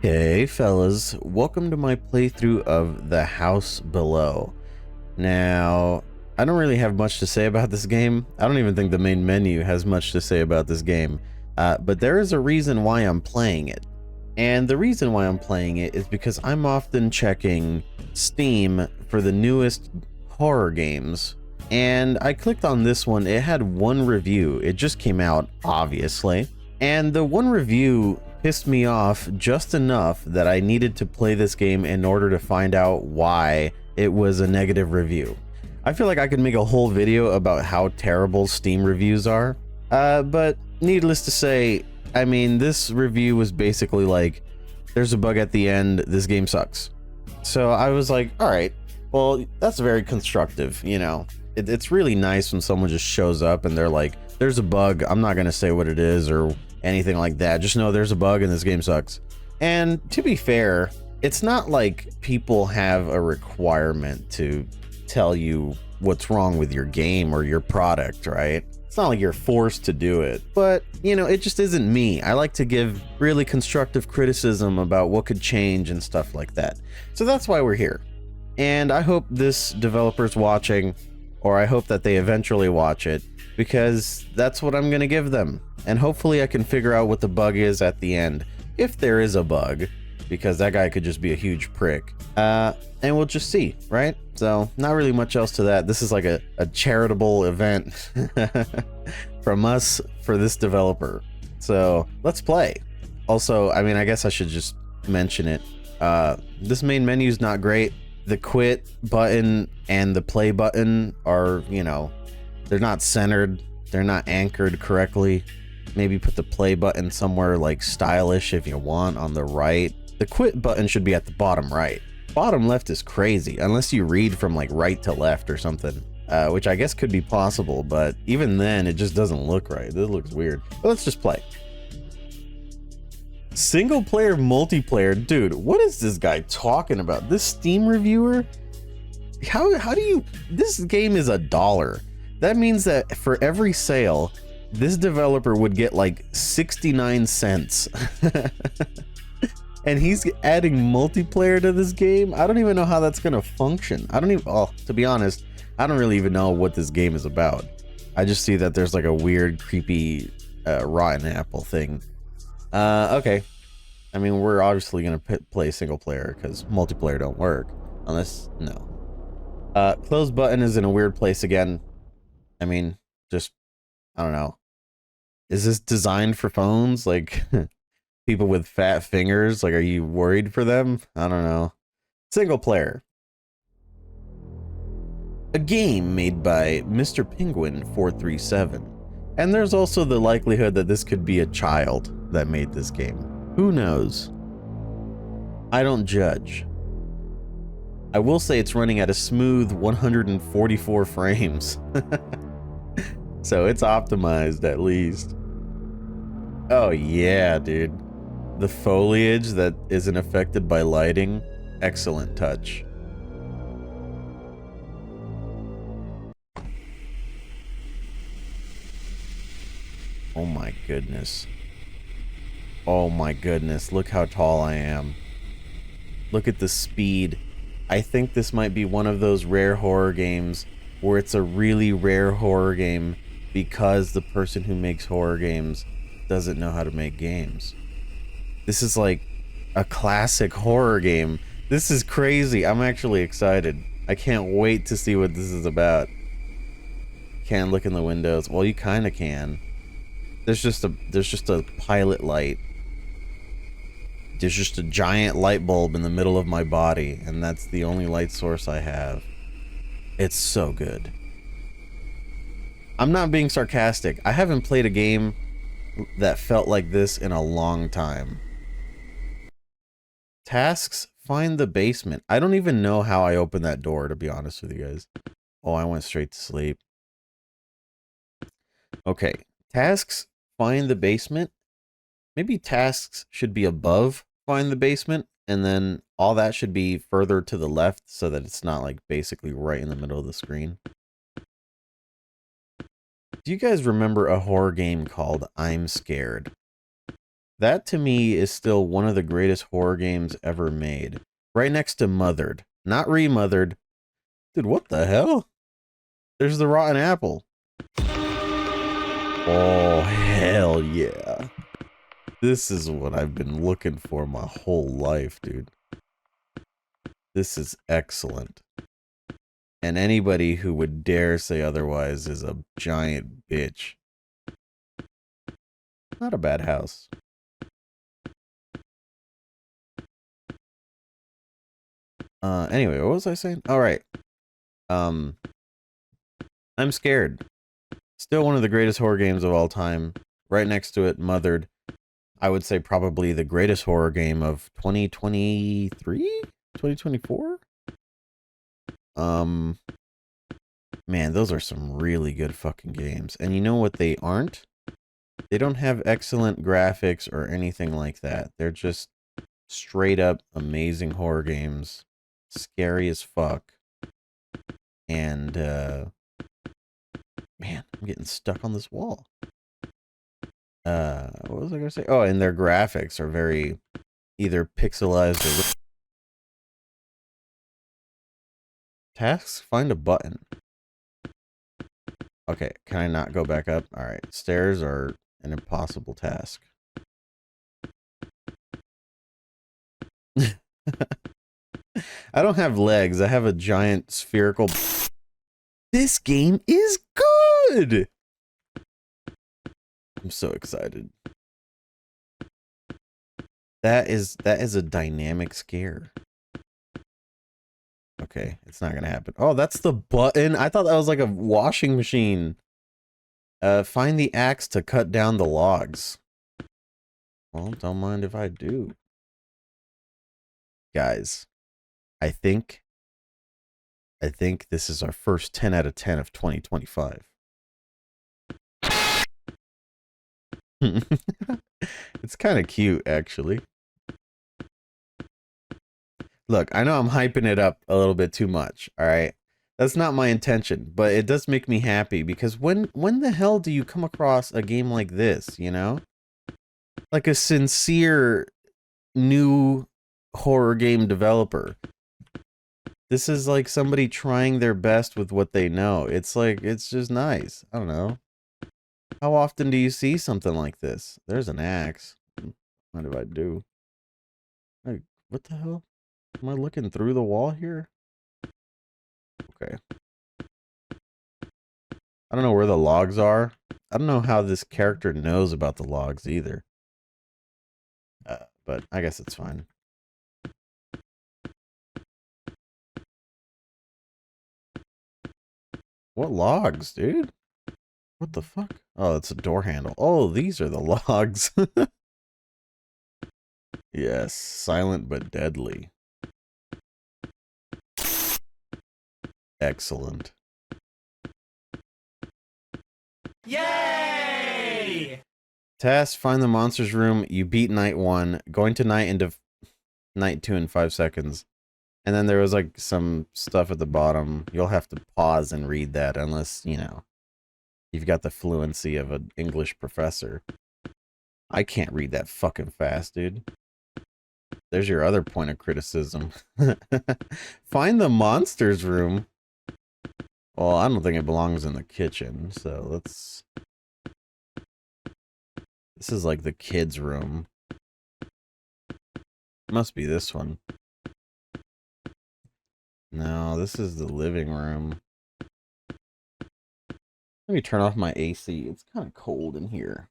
Hey fellas, welcome to my playthrough of The House Below. Now, I don't really have much to say about this game. I don't even think the main menu has much to say about this game, but there is a reason why I'm playing it. And the reason why I'm playing it is because I'm often checking Steam for the newest horror games. And I clicked on this one. It had one review. It just came out, obviously. And the one review pissed me off just enough that I needed to play this game in order to find out why it was a negative review. I feel like I could make a whole video about how terrible Steam reviews are, but needless to say, I mean, this review was basically like, there's a bug at the end, this game sucks. So I was like, all right, well, that's very constructive, you know. It's really nice when someone just shows up and they're like, there's a bug, I'm not gonna say what it is or anything like that, just know there's a bug and this game sucks. And to be fair, it's not like people have a requirement to tell you what's wrong with your game or your product, right? It's not like you're forced to do it, but you know, it just isn't me. I like to give really constructive criticism about what could change and stuff like that. So that's why we're here. And I hope this developer's watching, or I hope that they eventually watch it, because that's what I'm gonna give them. And hopefully I can figure out what the bug is at the end, if there is a bug, because that guy could just be a huge prick. And we'll just see, right? So not really much else to that. This is like a charitable event from us for this developer. So let's play. Also, I mean, I guess I should just mention it. This main menu is not great. The quit button and the play button are, you know, they're not centered. They're not anchored correctly. Maybe put the play button somewhere like stylish if you want on the right. The quit button should be at the bottom right. Bottom left is crazy unless you read from like right to left or something, which I guess could be possible, but even then it just doesn't look right. This looks weird. But let's just play. Single player, multiplayer. Dude, what is this guy talking about? This Steam reviewer? How do you... This game is $1. That means that for every sale, this developer would get like 69 cents. And he's adding multiplayer to this game? I don't even know how that's gonna function. I don't even... Oh, to be honest, I don't really even know what this game is about. I just see that there's like a weird, creepy, rotten apple thing. Okay. I mean, we're obviously gonna play single player because multiplayer don't work. Unless... No. Close button is in a weird place again. I mean, just... I don't know. Is this designed for phones? Like, people with fat fingers? Like, are you worried for them? I don't know. Single player. A game made by Mr. Penguin 437. And there's also the likelihood that this could be a child that made this game. Who knows? I don't judge. I will say it's running at a smooth 144 frames. So it's optimized at least. Oh yeah, dude. The foliage that isn't affected by lighting, excellent touch. Oh my goodness. Oh my goodness, look how tall I am. Look at the speed. I think this might be one of those rare horror games where it's a really rare horror game because the person who makes horror games doesn't know how to make games. This is like a classic horror game. This is crazy. I'm actually excited. I can't wait to see what this is about. Can't look in the windows. Well, you kind of can. There's just a pilot light. There's just a giant light bulb in the middle of my body, and that's the only light source I have. It's so good. I'm not being sarcastic. I haven't played a game that felt like this in a long time. Tasks, find the basement. I don't even know how I opened that door, to be honest with you guys. Oh, I went straight to sleep. Okay. Tasks, find the basement. Maybe tasks should be above find the basement, and then all that should be further to the left so that it's not like basically right in the middle of the screen. Do you guys remember a horror game called I'm Scared? That to me is still one of the greatest horror games ever made. Right next to Mothered. Not Remothered. Dude, what the hell? There's the rotten apple. Oh, hell yeah. This is what I've been looking for my whole life, dude. This is excellent. And anybody who would dare say otherwise is a giant bitch. Not a bad house. Anyway, what was I saying? All right. I'm Scared. Still one of the greatest horror games of all time. Right next to it, Mothered. I would say probably the greatest horror game of 2023? 2024? Man, those are some really good fucking games. And you know what they aren't? They don't have excellent graphics or anything like that. They're just straight up amazing horror games. Scary as fuck. And, man, I'm getting stuck on this wall. What was I gonna say? Oh, and their graphics are very either pixelized or... Tasks? Find a button. Okay, can I not go back up? Alright, stairs are an impossible task. I don't have legs, I have a giant spherical... This game is good! I'm so excited. That is a dynamic scare. Okay, it's not gonna happen. Oh, that's the button? I thought that was like a washing machine. Find the axe to cut down the logs. Well, don't mind if I do. Guys, I think this is our first 10 out of 10 of 2025. It's kind of cute, actually. Look, I know I'm hyping it up a little bit too much, all right? That's not my intention, but it does make me happy because when the hell do you come across a game like this, you know? Like a sincere new horror game developer. This is like somebody trying their best with what they know. It's like, it's just nice. I don't know. How often do you see something like this? There's an axe. What do I do? Hey, what the hell? Am I looking through the wall here? Okay. I don't know where the logs are. I don't know how this character knows about the logs either. But I guess it's fine. What logs, dude? What the fuck? Oh, it's a door handle. Oh, these are the logs. Yes, silent but deadly. Excellent. Yay! Task, find the monster's room. You beat night 1. Going to night into night 2 in 5 seconds. And then there was like some stuff at the bottom. You'll have to pause and read that unless, you know, you've got the fluency of an English professor. I can't read that fucking fast, dude. There's your other point of criticism. Find the monster's room. Well, I don't think it belongs in the kitchen, so let's... This is like the kids' room. Must be this one. No, this is the living room. Let me turn off my AC. It's kind of cold in here.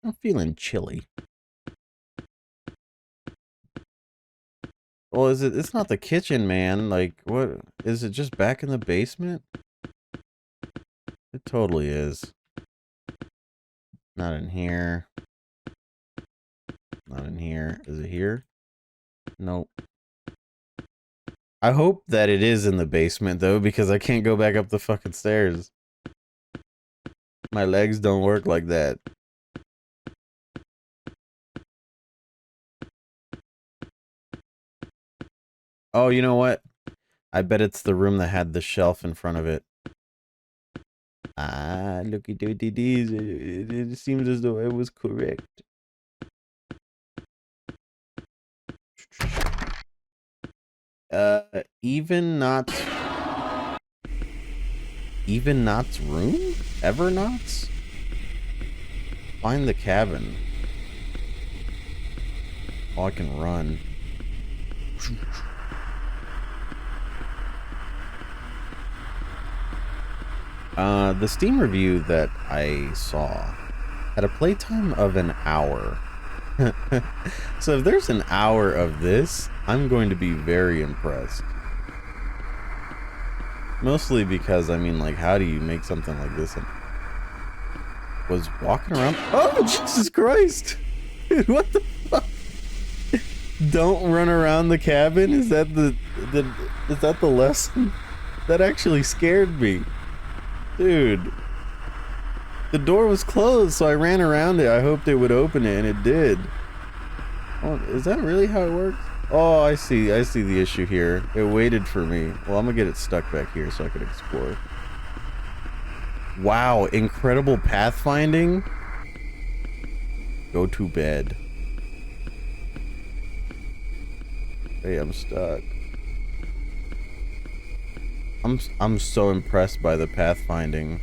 I'm feeling chilly. Well, is it? It's not the kitchen, man. Like, what? Is it just back in the basement? It totally is. Not in here. Not in here. Is it here? Nope. I hope that it is in the basement, though, because I can't go back up the fucking stairs. My legs don't work like that. Oh, you know what? I bet it's the room that had the shelf in front of it. Ah, looky dooty dees. It seems as though it was correct. Even not... Even Not's room? Ever Not's? Find the cabin. Oh, I can run. The Steam review that I saw had a playtime of an hour. So if there's an hour of this, I'm going to be very impressed. Mostly because, I mean, like, how do you make something like this? Was walking around... Oh, Jesus Christ! Dude, what the fuck? Don't run around the cabin? Is that is that the lesson? That actually scared me. Dude. The door was closed, so I ran around it. I hoped it would open it, and it did. Oh, is that really how it works? Oh, I see the issue here. It waited for me. Well, I'm gonna get it stuck back here so I can explore. Wow, incredible pathfinding. Go to bed. Hey, I'm stuck. I'm so impressed by the pathfinding.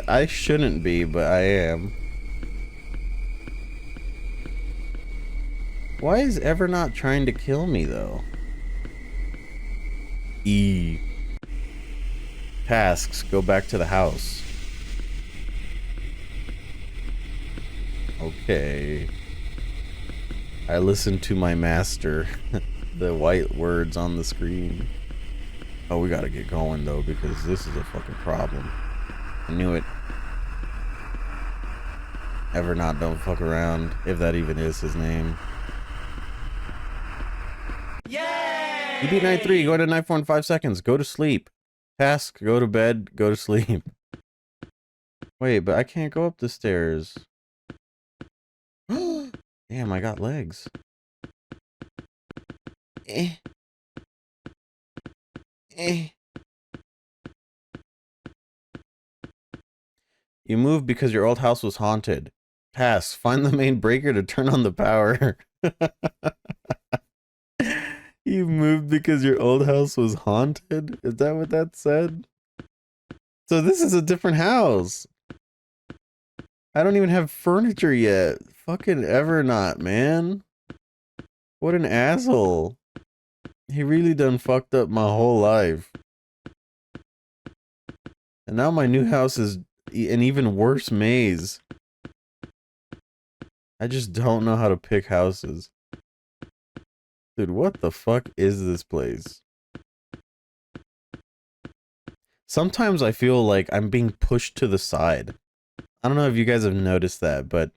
I shouldn't be, but I am. Why is Evernaut trying to kill me, though? E. Tasks, go back to the house. Okay. I listened to my master. The white words on the screen. Oh, we gotta get going, though, because this is a fucking problem. I knew it. Evernaut don't fuck around, if that even is his name. Yay! You beat night 3, go to night 4 in 5 seconds. Go to sleep. Task, go to bed, go to sleep. Wait, but I can't go up the stairs. Damn, I got legs. Eh. Eh. You moved because your old house was haunted. Task, find the main breaker to turn on the power. You moved because your old house was haunted? Is that what that said? So this is a different house. I don't even have furniture yet. Fucking Evernaut, man. What an asshole. He really done fucked up my whole life. And now my new house is an even worse maze. I just don't know how to pick houses. Dude, what the fuck is this place? Sometimes I feel like I'm being pushed to the side. I don't know if you guys have noticed that, but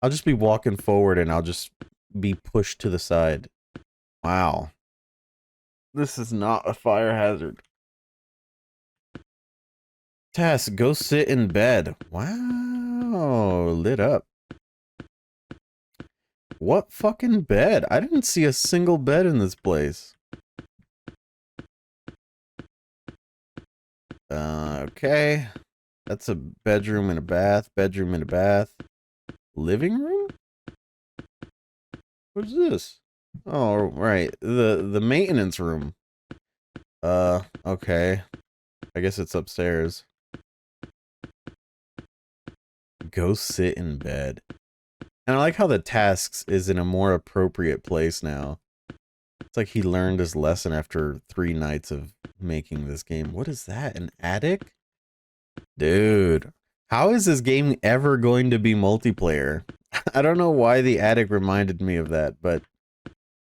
I'll just be walking forward and I'll just be pushed to the side. Wow. This is not a fire hazard. Tess, go sit in bed. Wow, lit up. What fucking bed? I didn't see a single bed in this place. Okay. That's a bedroom and a bath. Bedroom and a bath. Living room? What is this? Oh, right. The maintenance room. Okay. I guess it's upstairs. Go sit in bed. And I like how the tasks is in a more appropriate place now. It's like he learned his lesson after 3 nights of making this game. What is that? An attic? Dude. How is this game ever going to be multiplayer? I don't know why the attic reminded me of that, but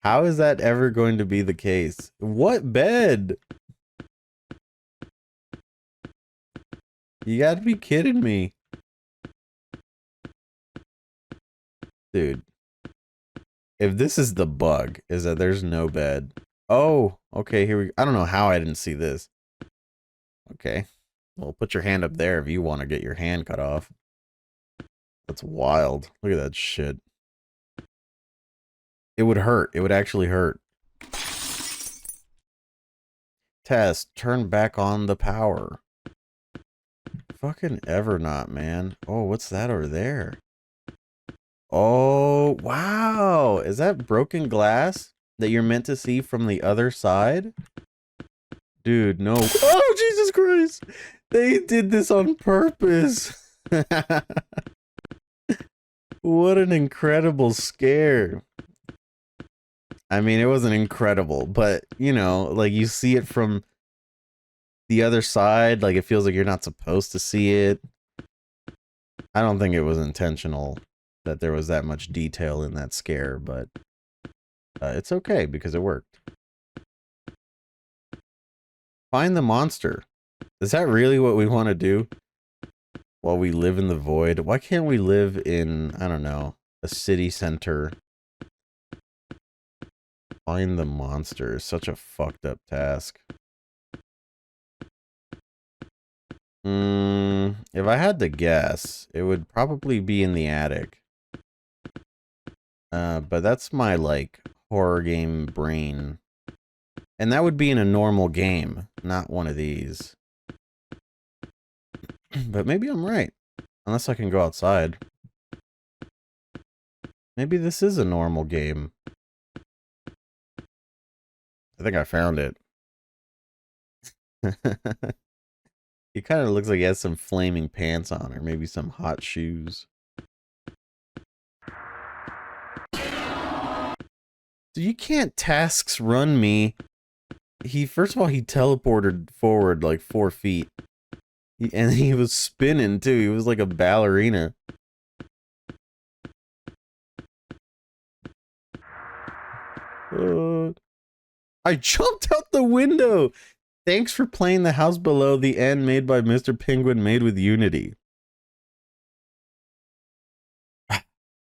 how is that ever going to be the case? What bed? You gotta be kidding me. Dude. If this is the bug, is that there's no bed. Oh, okay, here we go. I don't know how I didn't see this. Okay. Well, put your hand up there if you want to get your hand cut off. That's wild. Look at that shit. It would hurt. It would actually hurt. Test, turn back on the power. Fucking Evernaut, man. Oh, what's that over there? Oh, wow. Is that broken glass? that you're meant to see from the other side? Dude, no. Oh, Jesus Christ! They did this on purpose! What an incredible scare. I mean, it wasn't incredible, but, you know, like, you see it from the other side, like, it feels like you're not supposed to see it. I don't think it was intentional that there was that much detail in that scare, but it's okay because it worked. Find the monster. Is that really what we want to do? While we live in the void? Why can't we live in, I don't know, a city center? Find the monster is such a fucked up task. If I had to guess, it would probably be in the attic. But that's my, like, horror game brain. And that would be in a normal game, not one of these. But maybe I'm right. Unless I can go outside. Maybe this is a normal game. I think I found it. He kind of looks like he has some flaming pants on, or maybe some hot shoes. So you can't tasks run me. First of all, he teleported forward like 4 feet. And he was spinning too. He was like a ballerina. I jumped out the window. Thanks for playing The House Below, the end made by Mr. Penguin, made with Unity.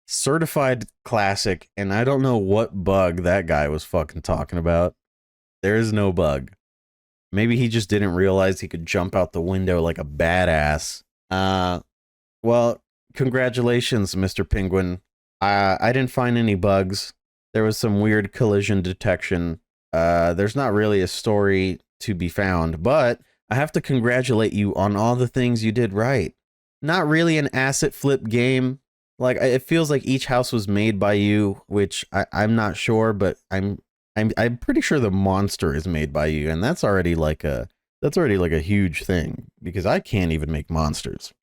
Certified classic, and I don't know what bug that guy was fucking talking about. There is no bug. Maybe he just didn't realize he could jump out the window like a badass. Well, congratulations, Mr. Penguin. I didn't find any bugs. There was some weird collision detection. There's not really a story to be found, but I have to congratulate you on all the things you did right. Not really an asset flip game. Like, it feels like each house was made by you, which I'm not sure, but I'm pretty sure the monster is made by you, and that's already like a huge thing, because I can't even make monsters.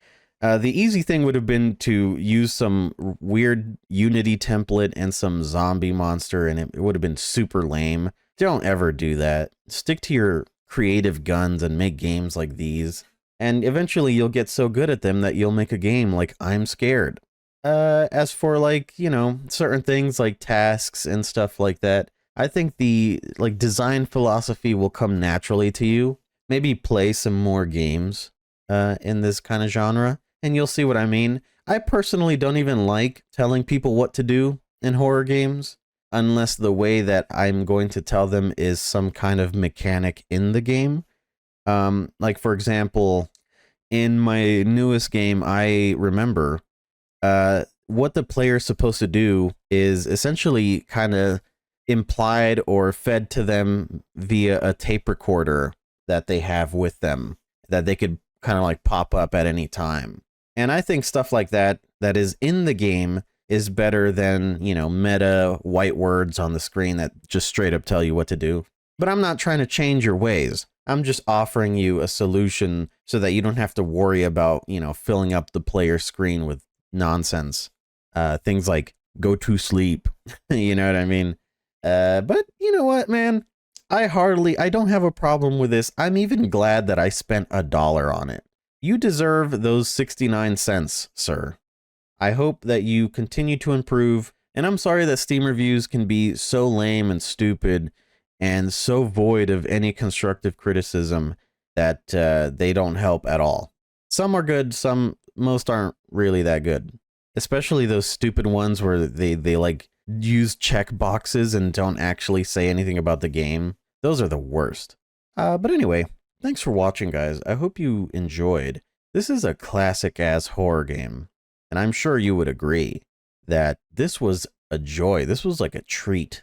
The easy thing would have been to use some weird Unity template and some zombie monster, and it would have been super lame. Don't ever do that. Stick to your creative guns and make games like these, and eventually you'll get so good at them that you'll make a game like I'm Scared. As for, like, you know, certain things like tasks and stuff like that, I think the, like, design philosophy will come naturally to you. Maybe play some more games in this kind of genre, and you'll see what I mean. I personally don't even like telling people what to do in horror games, unless the way that I'm going to tell them is some kind of mechanic in the game. Like, for example, in my newest game, I remember what the player's supposed to do is essentially kind of implied or fed to them via a tape recorder that they have with them that they could kind of like pop up at any time. And I think stuff like that is in the game is better than, you know, meta white words on the screen that just straight up tell you what to do. But I'm not trying to change your ways. I'm just offering you a solution so that you don't have to worry about, you know, filling up the player screen with nonsense. Things like go to sleep. You know what I mean? But you know what, man? I don't have a problem with this. I'm even glad that I spent $1 on it. You deserve those 69 cents, sir. I hope that you continue to improve, and I'm sorry that Steam reviews can be so lame and stupid and so void of any constructive criticism that they don't help at all. Some are good, most aren't really that good. Especially those stupid ones where they like use check boxes and don't actually say anything about the game. Those are the worst. But anyway, thanks for watching, guys. I hope you enjoyed. This is a classic-ass horror game, and I'm sure you would agree that this was a joy. This was like a treat.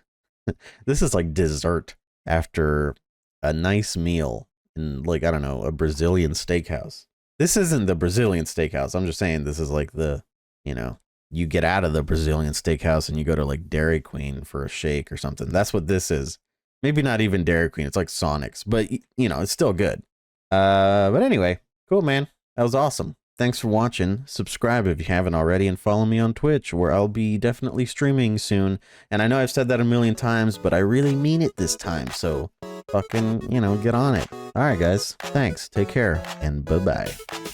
This is like dessert after a nice meal in, like, I don't know, a Brazilian steakhouse. This isn't the Brazilian steakhouse. I'm just saying this is like the, you know, you get out of the Brazilian steakhouse and you go to like Dairy Queen for a shake or something. That's what this is. Maybe not even Dairy Queen. It's like Sonic's, but you know, it's still good. But anyway, cool, man. That was awesome. Thanks for watching. Subscribe if you haven't already, and follow me on Twitch, where I'll be definitely streaming soon. And I know I've said that a million times, but I really mean it this time. So fucking, you know, get on it. All right, guys. Thanks. Take care, and bye-bye.